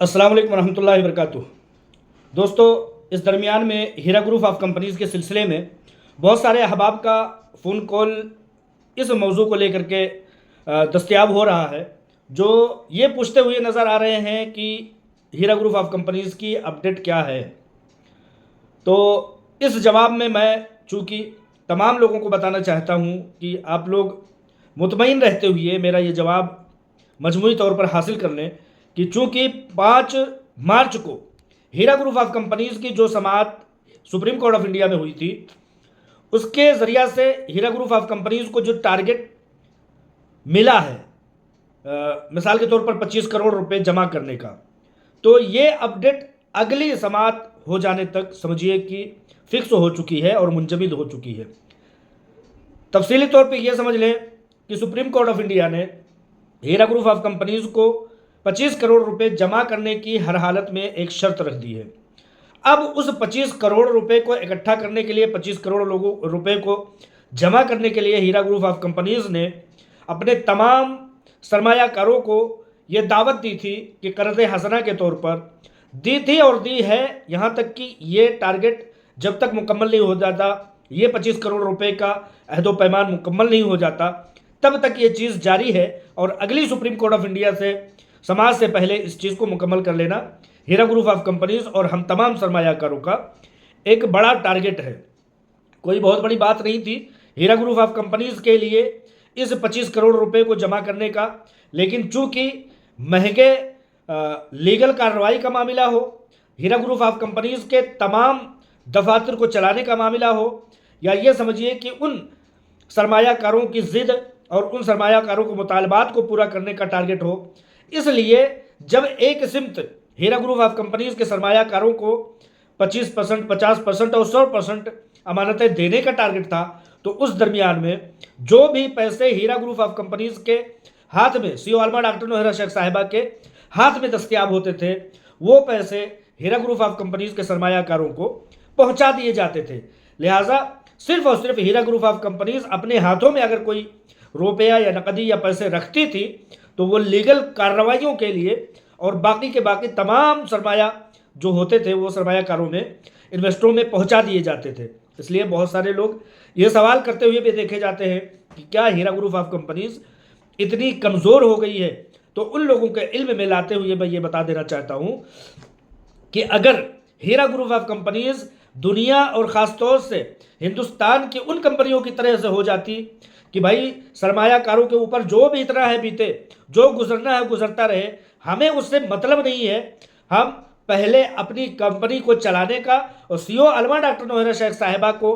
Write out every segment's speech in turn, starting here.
अस्सलाम वालेकुम रहमतुल्लाहि वबरकातुहू। दोस्तों, इस दरमियान में हीरा ग्रुप ऑफ कंपनीज़ के सिलसिले में बहुत सारे अहबाब का फ़ोन कॉल इस मौजू को लेकर के दस्तयाब हो रहा है, जो ये पूछते हुए नज़र आ रहे हैं कि हीरा ग्रुप ऑफ कंपनीज़ की अपडेट क्या है। तो इस जवाब में मैं चूँकि तमाम लोगों को बताना चाहता हूँ कि आप लोग मुतमईन रहते हुए मेरा ये जवाब मजमूई तौर पर हासिल कर लें कि चूँकि 5 मार्च को हीरा ग्रुप ऑफ कंपनीज़ की जो समाअत सुप्रीम कोर्ट ऑफ इंडिया में हुई थी, उसके ज़रिया से हीरा ग्रुप ऑफ कंपनीज़ को जो टारगेट मिला है, मिसाल के तौर पर 25 करोड़ रुपए जमा करने का, तो ये अपडेट अगली समाअत हो जाने तक समझिए कि फिक्स हो चुकी है और मुंजमद हो चुकी है। तफसीली तौर पे ये समझ लें कि सुप्रीम कोर्ट ऑफ इंडिया ने हीरा ग्रुप ऑफ कंपनीज़ को 25 करोड़ रुपए जमा करने की हर हालत में एक शर्त रख दी है। अब उस 25 करोड़ रुपए को इकट्ठा करने के लिए, 25 करोड़ लोगों रुपए को जमा करने के लिए हीरा ग्रुप ऑफ कंपनीज़ ने अपने तमाम सरमायाकारों को ये दावत दी थी कि कर्ज़ हसना के तौर पर दी थी और दी है, यहाँ तक कि ये टारगेट जब तक मुकम्मल नहीं हो जाता, ये 25 करोड़ रुपए का अहदो पैमान मुकम्मल नहीं हो जाता, तब तक ये चीज़ जारी है और अगली सुप्रीम कोर्ट ऑफ इंडिया से समाज से पहले इस चीज़ को मुकम्मल कर लेना हीरा ग्रुप ऑफ कंपनीज़ और हम तमाम सरमायाकारों का एक बड़ा टारगेट है। कोई बहुत बड़ी बात नहीं थी हीरा ग्रुप ऑफ कंपनीज़ के लिए इस 25 करोड़ रुपए को जमा करने का, लेकिन चूंकि महंगे लीगल कार्रवाई का मामला हो, हीरा ग्रुप ऑफ कंपनीज़ के तमाम दफातर को चलाने का मामला हो, या ये समझिए कि उन सरमायाकारों की ज़िद और उन सरमायाकारों के मुतालबात को पूरा करने का टारगेट हो, इसलिए जब एक सिमत हीरा ग्रुप ऑफ कंपनीज़ के सरमायाकारों को 25%, 50% और 100% अमानतें देने का टारगेट था, तो उस दरमियान में जो भी पैसे हीरा ग्रुप ऑफ कंपनीज़ के हाथ में, सीईओ आलमा डॉक्टर नौहरा शेख साहिबा के हाथ में दस्तयाब होते थे, वो पैसे हीरा ग्रुप ऑफ कंपनीज़ के सरमायाकारों को पहुंचा दिए जाते थे। लिहाजा सिर्फ और सिर्फ हीरा ग्रुप ऑफ कंपनीज़ अपने हाथों में अगर कोई रुपया या नकदी या पैसे रखती थी, तो वो लीगल कार्रवाइयों के लिए और बाकी के बाकी तमाम सरमाया जो होते थे वो सरमायाकारों में, इन्वेस्टरों में पहुंचा दिए जाते थे। इसलिए बहुत सारे लोग ये सवाल करते हुए भी देखे जाते हैं कि क्या हीरा ग्रुप ऑफ कंपनीज़ इतनी कमज़ोर हो गई है। तो उन लोगों के इल्म में लाते हुए मैं ये बता देना चाहता हूँ कि अगर हीरा ग्रुप ऑफ कंपनीज़ दुनिया और ख़ास तौर से हिंदुस्तान की उन कंपनियों की तरह से हो जाती कि भाई सरमायाकारों के ऊपर जो भी इतना है बीते, जो गुजरना है गुजरता रहे, हमें उससे मतलब नहीं है, हम पहले अपनी कंपनी को चलाने का और सीईओ आलमा डॉक्टर नौहरा शेख साहिबा को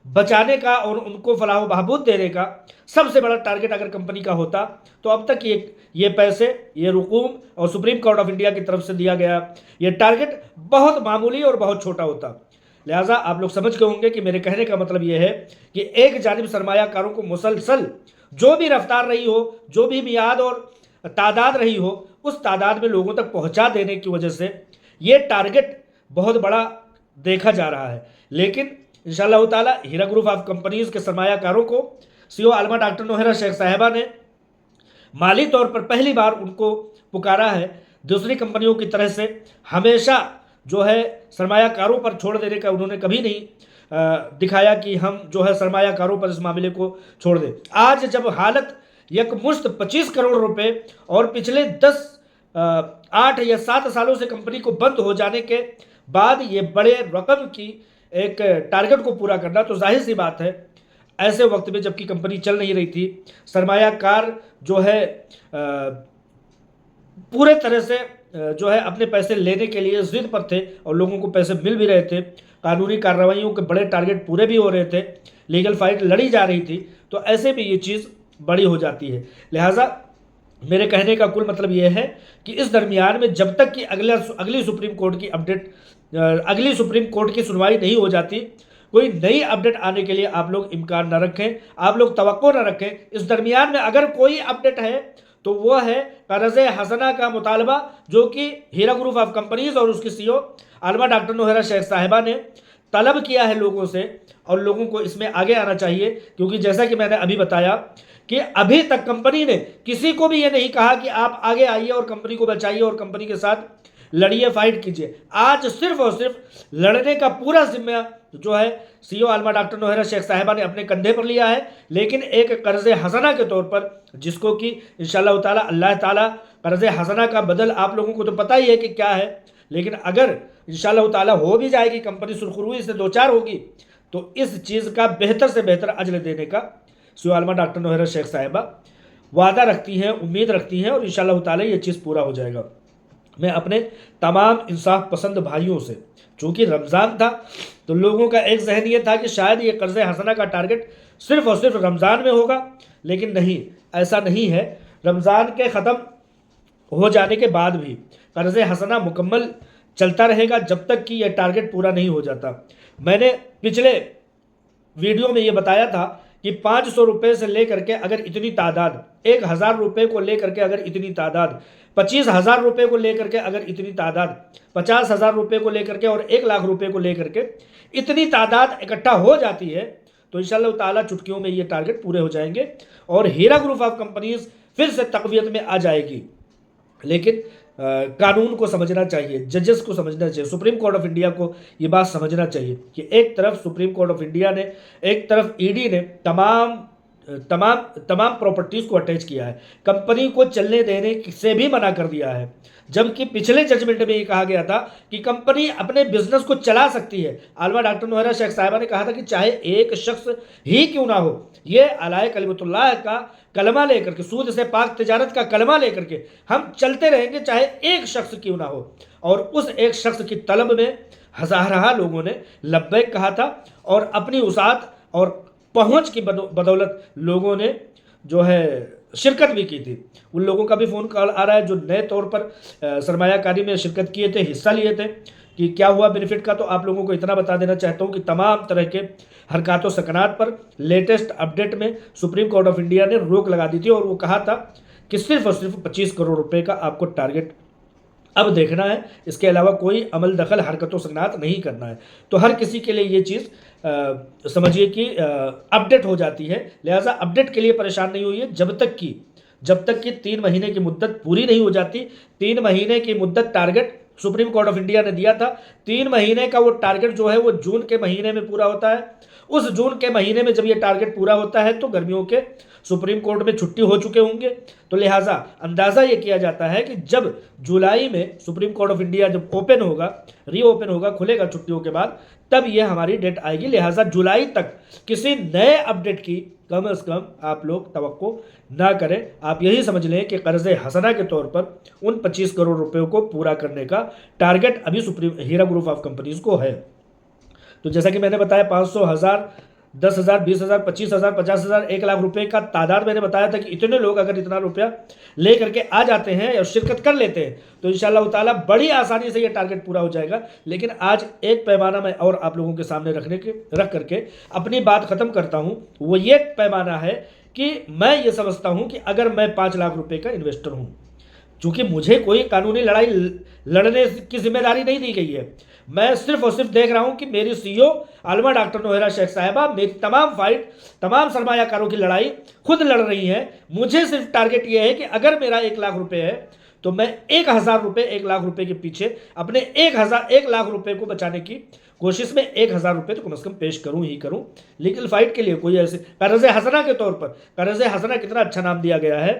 बचाने का और उनको फलाह व बहबूद देने का सबसे बड़ा टारगेट अगर कंपनी का होता, तो अब तक ये पैसे, ये रुकूम और सुप्रीम कोर्ट ऑफ इंडिया की तरफ से दिया गया ये टारगेट बहुत मामूली और बहुत छोटा होता। लिहाजा आप लोग समझ गए होंगे कि मेरे कहने का मतलब यह है कि एक जानिब सरमायाकारों को मुसलसल जो भी रफ्तार रही हो, जो भी मियाद और तादाद रही हो, उस तादाद में लोगों तक पहुंचा देने की वजह से ये टारगेट बहुत बड़ा देखा जा रहा है। लेकिन इंशाअल्लाह ताला हीरा ग्रुप ऑफ कंपनीज़ के सरमायाकारों को सीईओ आलमा डॉक्टर नौहरा शेख साहिबा ने माली तौर पर पहली बार उनको पुकारा है। दूसरी कंपनियों की तरह से हमेशा जो है सरमायाकारों पर छोड़ देने का उन्होंने कभी नहीं दिखाया कि हम जो है सरमायाकारों पर इस मामले को छोड़ दें। आज जब हालत यकमुश्त 25 करोड़ रुपए और पिछले 8 या 7 सालों से कंपनी को बंद हो जाने के बाद ये बड़े रकम की एक टारगेट को पूरा करना, तो जाहिर सी बात है ऐसे वक्त में जबकि कंपनी चल नहीं रही थी, सरमायाकार जो है पूरे तरह से जो है अपने पैसे लेने के लिए जिद पर थे और लोगों को पैसे मिल भी रहे थे, कानूनी कार्रवाइयों के बड़े टारगेट पूरे भी हो रहे थे, लीगल फाइट लड़ी जा रही थी, तो ऐसे में ये चीज़ बड़ी हो जाती है। लिहाजा मेरे कहने का कुल मतलब यह है कि इस दरमियान में जब तक कि अगली सुप्रीम कोर्ट की अपडेट, अगली सुप्रीम कोर्ट की सुनवाई नहीं हो जाती, कोई नई अपडेट आने के लिए आप लोग इम्कान न रखें, आप लोग तवक्को न रखें। इस दरमियान में अगर कोई अपडेट है तो वो है कर्ज़ हसना का मुतालबा, जो कि हीरा ग्रुप ऑफ कंपनीज़ और उसकी सीईओ आलमा डॉक्टर नौहरा शेख साहिबा ने तलब किया है लोगों से, और लोगों को इसमें आगे आना चाहिए। क्योंकि जैसा कि मैंने अभी बताया कि अभी तक कंपनी ने किसी को भी ये नहीं कहा कि आप आगे आइए और कंपनी को बचाइए और कंपनी के साथ लड़िए, फाइट कीजिए। आज सिर्फ और सिर्फ लड़ने का पूरा जिम्मा जो है सीईओ आलमा डॉक्टर नौहरा शेख साहिबा ने अपने कंधे पर लिया है, लेकिन एक कर्ज हसना के तौर पर, जिसको कि इंशाअल्लाह ताला अल्लाह ताला कर्ज हसना का बदल आप लोगों को तो पता ही है कि क्या है, लेकिन अगर इंशाअल्लाह ताला हो भी जाएगी, कंपनी सुरखुरुई से दो चार होगी, तो इस चीज़ का बेहतर से बेहतर अजर देने का सीईओ आलमा डॉक्टर नौहरा शेख साहिबा वादा रखती हैं, उम्मीद रखती हैं, और इंशाअल्लाह ताला ये चीज़ पूरा हो जाएगा। मैं अपने तमाम इंसाफ पसंद भाइयों से, चूँकि रमज़ान था तो लोगों का एक जहन ये था कि शायद ये कर्ज़ हसना का टारगेट सिर्फ़ और सिर्फ रमज़ान में होगा, लेकिन नहीं, ऐसा नहीं है। रमज़ान के ख़त्म हो जाने के बाद भी कर्ज़ हसना मुकम्मल चलता रहेगा जब तक कि यह टारगेट पूरा नहीं हो जाता। मैंने पिछले वीडियो में ये बताया था कि 500 रुपये से लेकर के अगर इतनी तादाद, 1000 रुपये को लेकर के अगर इतनी तादाद, 25,000 रुपये को लेकर के अगर इतनी तादाद, 50,000 रुपये को लेकर के और 1 लाख रुपये को लेकर के इतनी तादाद इकट्ठा हो जाती है तो इंशाअल्लाह ताला चुटकियों में ये टारगेट पूरे हो जाएंगे और हीरा ग्रुप ऑफ कंपनीज फिर से तक़वियत में आ जाएगी। लेकिन कानून को समझना चाहिए, जजेस को समझना चाहिए, सुप्रीम कोर्ट ऑफ इंडिया को ये बात समझना चाहिए कि एक तरफ सुप्रीम कोर्ट ऑफ इंडिया ने, एक तरफ ईडी ने तमाम प्रॉपर्टीज़ को अटैच किया है, कंपनी को चलने देने से भी मना कर दिया है, जबकि पिछले जजमेंट में ये कहा गया था कि कंपनी अपने बिजनेस को चला सकती है। आलमा डॉक्टर नौहरा शेख साहिबा ने कहा था कि चाहे एक शख्स ही क्यों ना हो, ये अलाए कलिमतुल्लाह का कलमा लेकर के, सूद से पाक तिजारत का कलमा लेकर के हम चलते रहेंगे, चाहे एक शख्स क्यों ना हो। और उस एक शख्स की तलब में हज़ारा लोगों ने लब्बैक कहा था और अपनी उसात और पहुंच की बदौलत लोगों ने जो है शिरकत भी की थी। उन लोगों का भी फ़ोन कॉल आ रहा है जो नए तौर पर सरमायाकारी में शिरकत किए थे, हिस्सा लिए थे, कि क्या हुआ बेनिफिट का। तो आप लोगों को इतना बता देना चाहता हूँ कि तमाम तरह के हरकत व सकनात पर लेटेस्ट अपडेट में सुप्रीम कोर्ट ऑफ इंडिया ने रोक लगा दी थी और वो कहा था कि सिर्फ और सिर्फ 25 करोड़ रुपए का आपको टारगेट अब देखना है, इसके अलावा कोई अमल दखल हरकतों सकनात नहीं करना है। तो हर किसी के लिए ये चीज़ समझिए कि अपडेट हो जाती है, लिहाजा अपडेट के लिए परेशान नहीं होइए जब तक कि 3 महीने की मुद्दत पूरी नहीं हो जाती। 3 महीने की मुद्दत target supreme court of India ने दिया था। 3 महीने का वो टारगेट जो है वो जून के महीने में पूरा होता है। उस जून के महीने में जब ये टारगेट पूरा होता है तो गर्मियों के सुप्रीम कोर्ट में छुट्टी हो चुके होंगे, तो लिहाजा अंदाज़ा ये किया जाता है कि जब जुलाई में सुप्रीम कोर्ट ऑफ इंडिया जब ओपन होगा, रीओपन होगा, खुलेगा छुट्टियों के बाद, तब ये हमारी डेट आएगी। लिहाजा जुलाई तक किसी नए अपडेट की कम से कम आप लोग तवक्को ना करें। आप यही समझ लें कि कर्ज़ हसना के तौर पर उन 25 करोड़ रुपयों को पूरा करने का टारगेट अभी supreme Heera group of companies को है। तो जैसा कि मैंने बताया 500, 1000, 10,000, 20,000, 25,000, 50,000, 1 लाख रुपए का तादाद मैंने बताया था कि इतने लोग अगर इतना रुपया ले करके आ जाते हैं और शिरकत कर लेते हैं तो इंशाअल्लाह ताला बड़ी आसानी से ये टारगेट पूरा हो जाएगा। लेकिन आज एक पैमाना मैं और आप लोगों के सामने रख करके अपनी बात ख़त्म करता हूँ। वो ये पैमाना है कि मैं ये समझता हूँ कि अगर मैं 5 लाख रुपये का इन्वेस्टर हूँ, चूँकि मुझे कोई कानूनी लड़ाई लड़ने की जिम्मेदारी नहीं दी गई है, मैं सिर्फ और सिर्फ देख रहा हूं कि मेरी सीईओ आलमा डॉक्टर नौहरा शेख साहिबा मेरी तमाम सरमायाकारों की लड़ाई खुद लड़ रही है। मुझे सिर्फ टारगेट ये है कि अगर मेरा 1 लाख रुपए है तो मैं 1,000 रुपये 1 लाख रुपए के पीछे अपने 1 लाख रुपए को बचाने की कोशिश में 1,000 रुपये तो कम से कम पेश करूं ही करूं। लीगल फाइट के लिए कोई ऐसे कर्ज़ हसना के तौर पर, कर्ज़ हसना कितना अच्छा नाम दिया गया है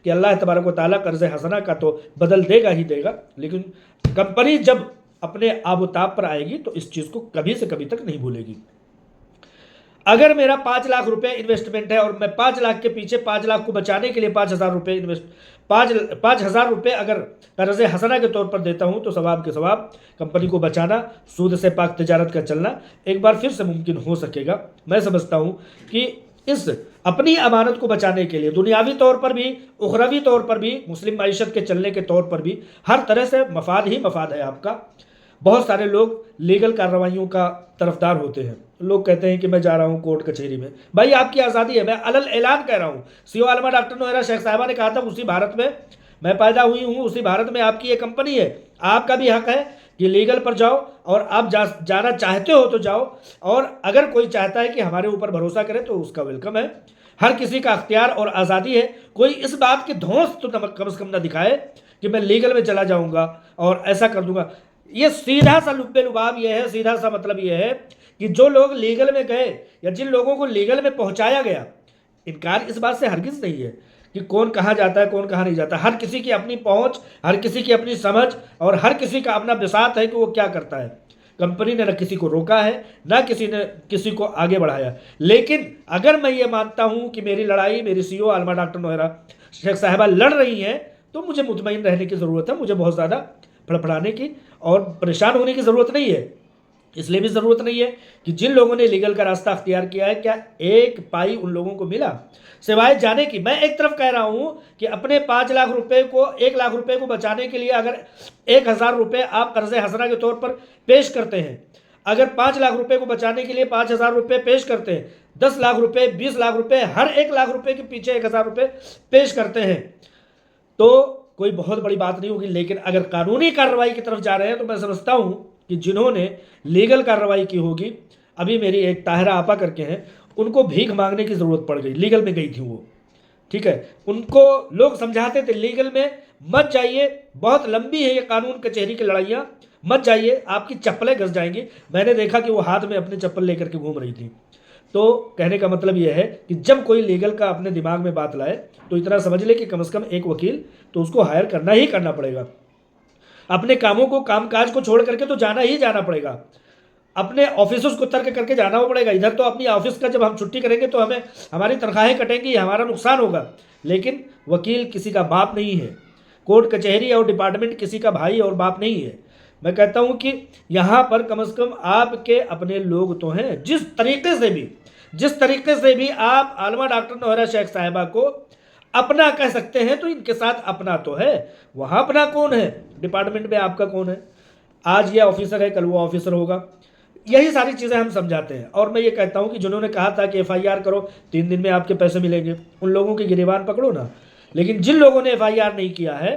कि अल्लाह तबारक व तआला कर्ज़ हसना का तो बदल देगा ही देगा, लेकिन कंपनी जब अपने आबोताब पर आएगी तो इस चीज़ को कभी से कभी तक नहीं भूलेगी। अगर मेरा 5 लाख रुपए इन्वेस्टमेंट है और मैं 5 लाख के पीछे 5 लाख को बचाने के लिए 5,000 रुपये 5,000 रुपये अगर कर्ज़ हसना के तौर पर देता हूं तो सवाब के सवाब कंपनी को बचाना, सूद से पाक तिजारत का चलना एक बार फिर से मुमकिन हो सकेगा। मैं समझता हूं कि इस अपनी अमानत को बचाने के लिए दुनियावी तौर पर भी, उखरवी तौर पर भी, मुस्लिम मईशत के चलने के तौर पर भी हर तरह से मफाद ही मफाद है आपका। बहुत सारे लोग लीगल कार्रवाइयों का तरफदार होते हैं। लोग कहते हैं कि मैं जा रहा हूं कोर्ट कचहरी में। भाई आपकी आज़ादी है, मैं अलल ऐलान कह रहा हूं। सीईओ आलमा डॉक्टर नौहरा शेख साहिबा ने कहा था उसी भारत में मैं पैदा हुई हूं, उसी भारत में आपकी ये कंपनी है, आपका भी हक है कि लीगल पर जाओ और आप जाना चाहते हो तो जाओ, और अगर कोई चाहता है कि हमारे ऊपर भरोसा करे तो उसका वेलकम है। हर किसी का अख्तियार और आज़ादी है। कोई इस बात की धौंस तो कम से कम न दिखाए कि मैं लीगल में चला जाऊंगा और ऐसा कर दूंगा। ये सीधा सा लुब्बे लुबाब ये है, सीधा सा मतलब ये है कि जो लोग लीगल में गए या जिन लोगों को लीगल में पहुंचाया गया, इनकार इस बात से हरगिज नहीं है कि कौन कहाँ जाता है कौन कहाँ नहीं जाता। हर किसी की अपनी पहुंच, हर किसी की अपनी समझ और हर किसी का अपना बिसात है कि वो क्या करता है। कंपनी ने न किसी को रोका है, ना किसी ने किसी को आगे बढ़ाया। लेकिन अगर मैं ये मानता हूं कि मेरी लड़ाई मेरी सीईओ आलमा डॉक्टर नोहरा शेख साहिबा लड़ रही हैं, तो मुझे मुतमईन रहने की ज़रूरत है। मुझे बहुत ज़्यादा फड़फड़ाने की और परेशान होने की ज़रूरत नहीं है। इसलिए भी ज़रूरत नहीं है कि जिन लोगों ने लीगल का रास्ता अख्तियार किया है, क्या एक पाई उन लोगों को मिला, सिवाय जाने की। मैं एक तरफ कह रहा हूं कि अपने 5 लाख रुपए को 1 लाख रुपए को बचाने के लिए अगर 1,000 रुपए आप कर्जे हसना के तौर पर पेश करते हैं, अगर 5 लाख रुपए को बचाने के लिए 5,000 रुपए पेश करते हैं, 10 लाख रुपए, 20 लाख रुपए, हर 1 लाख रुपए के पीछे 1,000 रुपए पेश करते हैं, तो कोई बहुत बड़ी बात नहीं होगी। लेकिन अगर कानूनी कार्रवाई की तरफ जा रहे हैं, तो मैं समझता हूं कि जिन्होंने लीगल कार्रवाई की होगी, अभी मेरी एक ताहिरा आपा करके हैं, उनको भीख मांगने की ज़रूरत पड़ गई। लीगल में गई थी वो, ठीक है, उनको लोग समझाते थे लीगल में मत जाइए, बहुत लंबी है ये कानून कचहरी की लड़ाइयाँ, मत जाइए, आपकी चप्पलें घस जाएंगी। मैंने देखा कि वो हाथ में अपनी चप्पल लेकर के घूम रही थी। तो कहने का मतलब यह है कि जब कोई लीगल का अपने दिमाग में बात लाए, तो इतना समझ ले कि कम से कम एक वकील तो उसको हायर करना ही करना पड़ेगा। अपने कामों को, कामकाज को छोड़ करके तो जाना ही जाना पड़ेगा। अपने ऑफिसर्स को तर्क करके जाना पड़ेगा। इधर तो अपनी ऑफिस का जब हम छुट्टी करेंगे तो हमें हमारी तनख्वाहें कटेंगी, हमारा नुकसान होगा। लेकिन वकील किसी का बाप नहीं है, कोर्ट कचहरी और डिपार्टमेंट किसी का भाई और बाप नहीं है। मैं कहता हूं कि यहाँ पर कम से कम आपके अपने लोग तो हैं। जिस तरीके से भी आप आलमा डॉक्टर नोहरा शेख साहिबा को अपना कह सकते हैं, तो इनके साथ अपना तो है। वहाँ अपना कौन है? डिपार्टमेंट में आपका कौन है? आज ये ऑफिसर है, कल वो ऑफिसर होगा। यही सारी चीज़ें हम समझाते हैं। और मैं ये कहता हूं कि जिन्होंने कहा था कि FIR करो, 3 दिन में आपके पैसे मिलेंगे, उन लोगों के गिरेबान पकड़ो ना। लेकिन जिन लोगों ने FIR नहीं किया है,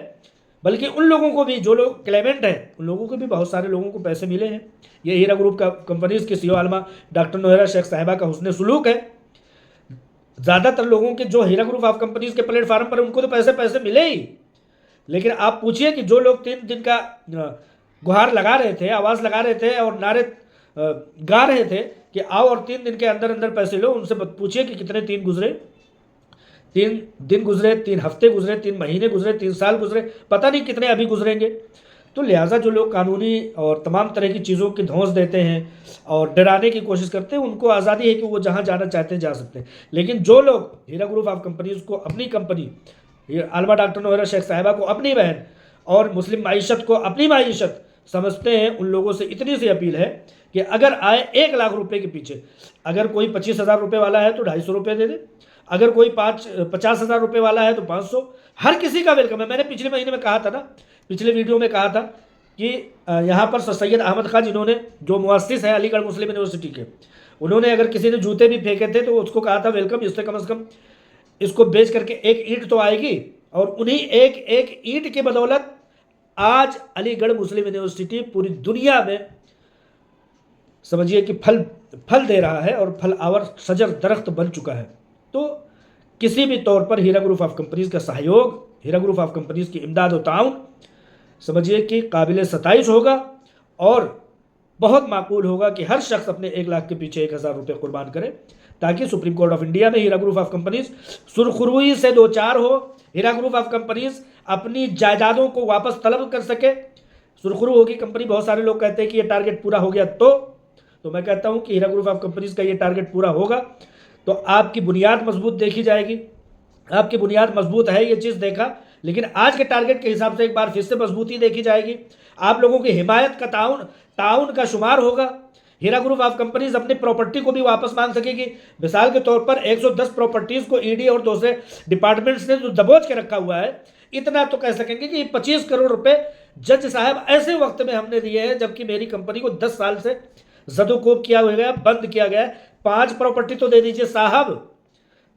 बल्कि उन लोगों को भी, जो लोग क्लेमेंट हैं, उन लोगों को भी बहुत सारे लोगों को पैसे मिले हैं। ये हीरा ग्रुप का कंपनीज की सीईओ आलमा डॉक्टर नोहरा शेख साहिबा का हुस्न सुलूक है। ज़्यादातर लोगों के जो हीरा ग्रुप ऑफ कंपनीज के प्लेटफार्म पर, उनको तो पैसे मिले ही। लेकिन आप पूछिए कि जो लोग 3 दिन का गुहार लगा रहे थे, आवाज़ लगा रहे थे और नारे गा रहे थे कि आओ और 3 दिन के अंदर अंदर पैसे लो, उनसे पूछिए कि कितने 3 गुजरे, 3 दिन गुजरे, 3 हफ्ते गुजरे, 3 महीने गुजरे, 3 साल गुजरे, पता नहीं कितने अभी गुजरेंगे। तो लिहाजा जो लोग कानूनी और तमाम तरह की चीज़ों की धौंस देते हैं और डराने की कोशिश करते हैं, उनको आज़ादी है कि वो जहाँ जाना चाहते हैं जा सकते हैं। लेकिन जो लोग हीरा ग्रुप ऑफ कंपनीज को अपनी कंपनी, आलमा डॉक्टर नोहरा शेख साहिबा को अपनी बहन और मुस्लिम माईशत को अपनी माईशत समझते हैं, उन लोगों से इतनी सी अपील है कि अगर आए 1 लाख रुपए के पीछे, अगर कोई 25,000 रुपये वाला है तो 250 रुपये दे दे, अगर कोई 50,000 रुपये वाला है तो 500, हर किसी का वेलकम है। मैंने पिछले महीने में कहा था ना, पिछले वीडियो में कहा था कि यहाँ पर सर सैयद अहमद खान, जिन्होंने, जो मुअस्सिस है अलीगढ़ मुस्लिम यूनिवर्सिटी के, उन्होंने अगर किसी ने जूते भी फेंके थे तो उसको कहा था वेलकम, इससे कम से कम इसको बेच करके 1 ईंट तो आएगी। और उन्हीं एक ईंट की बदौलत आज अलीगढ़ मुस्लिम यूनिवर्सिटी पूरी दुनिया में समझिए कि फल दे रहा है और फल आवर सजर दरख्त बन चुका है। तो किसी भी तौर पर हीरा ग्रुप ऑफ कंपनीज का सहयोग, हीरा ग्रुप ऑफ कंपनीज की इमदाद और ताउन समझिए कि काबिल सताइश होगा और बहुत माकूल होगा कि हर शख्स अपने 1 लाख के पीछे 1,000 रुपये कुर्बान करे, ताकि सुप्रीम कोर्ट ऑफ इंडिया में हीरा ग्रुप ऑफ कंपनीज सुरखरुई से 2-4 हो, हीरा ग्रुप ऑफ कंपनीज अपनी जायदादों को वापस तलब कर सके, सुरखरू होगी कंपनी। बहुत सारे लोग कहते हैं कि ये टारगेट पूरा हो गया, तो मैं कहता हूं कि हीरा ग्रुप ऑफ कंपनीज का ये टारगेट पूरा होगा तो आपकी बुनियाद मजबूत देखी जाएगी। आपकी बुनियाद मजबूत है, ये चीज़ देखा, लेकिन आज के टारगेट के हिसाब से एक बार फिर से मजबूती देखी जाएगी। आप लोगों की हिमायत का ताउन का शुमार होगा। हीरा ग्रुप ऑफ कंपनीज अपनी प्रॉपर्टी को भी वापस मांग सकेगी। मिसाल के तौर पर 110 प्रॉपर्टीज को ईडी और दूसरे डिपार्टमेंट्स ने जो दबोच के रखा हुआ है, इतना तो कह सकेंगे कि 25 करोड़ रुपए जज साहब ऐसे वक्त में हमने दिए हैं जबकि मेरी कंपनी को 10 साल से जदोकोब किया हुआ गया, बंद किया गया। 5 प्रॉपर्टी तो दे दीजिए साहब।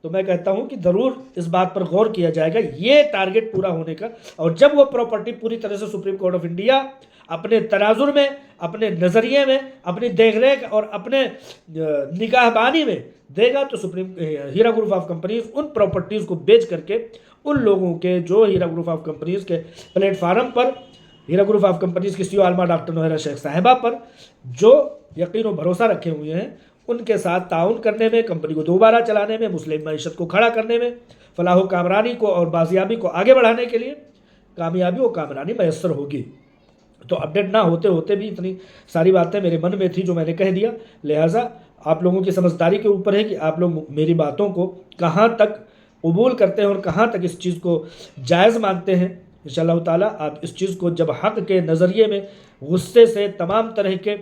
तो मैं कहता हूं कि जरूर इस बात पर गौर किया जाएगा ये टारगेट पूरा होने का। और जब वो प्रॉपर्टी पूरी तरह से सुप्रीम कोर्ट ऑफ इंडिया अपने तनाजुर में, अपने नज़रिए में, अपनी देखरेख और अपने निगाहबानी में देगा, तो हीरा ग्रुप ऑफ कंपनीज उन प्रॉपर्टीज़ को बेच करके उन लोगों के जो हीरा ग्रुप ऑफ कंपनीज़ के प्लेटफार्म पर, हीरा ग्रुप ऑफ कंपनीज़ की CEO आलमा डॉक्टर नोहेरा शेख साहिबा पर जो यकीन और भरोसा रखे हुए हैं, उनके साथ ताउन करने में, कंपनी को दोबारा चलाने में, मुस्लिम मईशत को खड़ा करने में, फलाह व कामरानी को और बाजियाबी को आगे बढ़ाने के लिए कामयाबी और कामरानी मैसर होगी। तो अपडेट ना होते होते भी इतनी सारी बातें मेरे मन में थी जो मैंने कह दिया। लिहाजा आप लोगों की समझदारी के ऊपर है कि आप लोग मेरी बातों को कहाँ तक कबूल करते हैं और कहाँ तक इस चीज़ को जायज़ मानते हैं। इंशाअल्लाह ताला आप इस चीज़ को जब हक़ के नज़रिए में गुस्से से, तमाम तरह के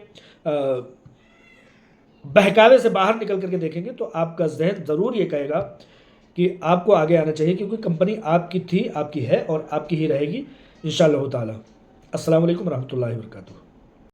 बहकावे से बाहर निकल करके देखेंगे तो आपका जहन ज़रूर ये कहेगा कि आपको आगे आना चाहिए, क्योंकि कंपनी आपकी थी, आपकी है और आपकी ही रहेगी इंशाअल्लाह ताला। अस्सलाम वालेकुम रहमतुल्लाहि व बरकातुहू।